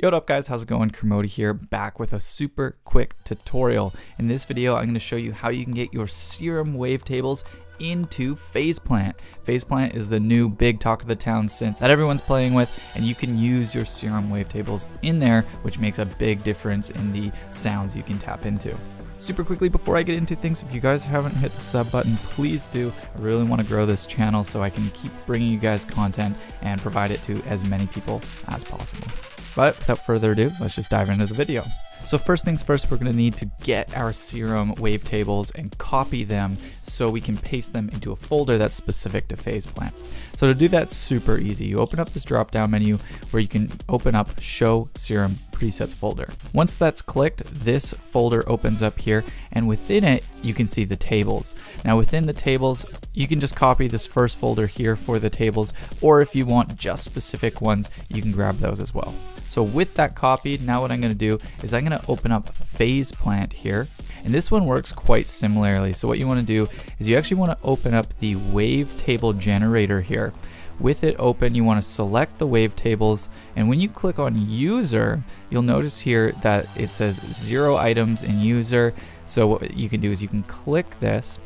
Yo, what up guys, how's it going? Kermode here, back with a super quick tutorial. In this video, I'm going to show you how you can get your Serum Wavetables into Phaseplant. Phaseplant is the new big talk of the town synth that everyone's playing with, and you can use your Serum Wavetables in there, which makes a big difference in the sounds you can tap into. Super quickly before I get into things, if you guys haven't hit the sub button, please do. I really want to grow this channel so I can keep bringing you guys content and provide it to as many people as possible. But without further ado, let's just dive into the video. So first things first, we're going to need to get our Serum Wavetables and copy them so we can paste them into a folder that's specific to Phaseplant. So to do that, super easy. You open up this drop down menu where you can open up Show Serum Presets folder. Once that's clicked, this folder opens up here, and within it you can see the tables. Now within the tables, you can just copy this first folder here for the tables, or if you want just specific ones, you can grab those as well. So with that copied, now what I'm going to do is I'm going to open up Phaseplant here, and this one works quite similarly. So what you want to do is you actually want to open up the wavetable generator here. With it open, you want to select the wavetables, and when you click on user, you'll notice here that it says 0 items in user. So what you can do is you can click this.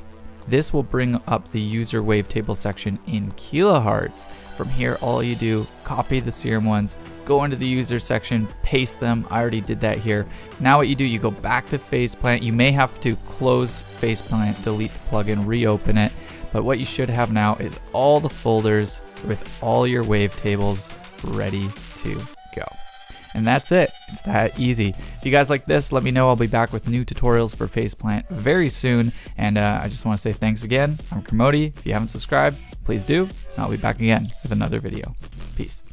This will bring up the user wavetable section in kilohertz. From here, all you do, copy the Serum ones, go into the user section, paste them. I already did that here. Now what you do, you go back to Phaseplant. You may have to close Phaseplant, delete the plugin, reopen it. But what you should have now is all the folders with all your wavetables ready to go. And that's it. It's that easy. If you guys like this, let me know. I'll be back with new tutorials for Phaseplant very soon. And I just want to say thanks again. I'm Kermode. If you haven't subscribed, please do. And I'll be back again with another video. Peace.